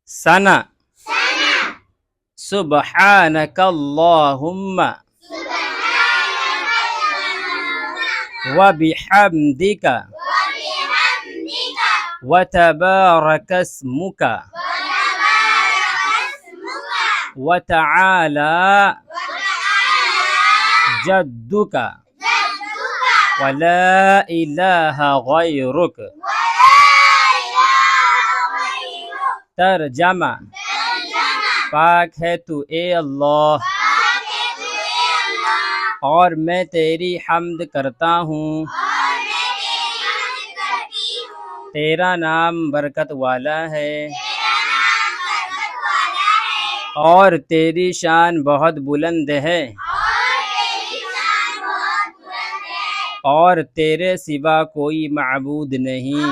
सना सुब्हानकल्लाहुम्मा व बिहम्दिका व तबारकस्मुका व तआला जद्दुका व ला इलाहा गैरुक। तर्जमा पाक है तू ए अल्लाह और मैं तेरी हम्द करता हूँ। तेरा नाम बरकत वाला है और तेरी शान बहुत बुलंद है और तेरे सिवा कोई माबूद नहीं।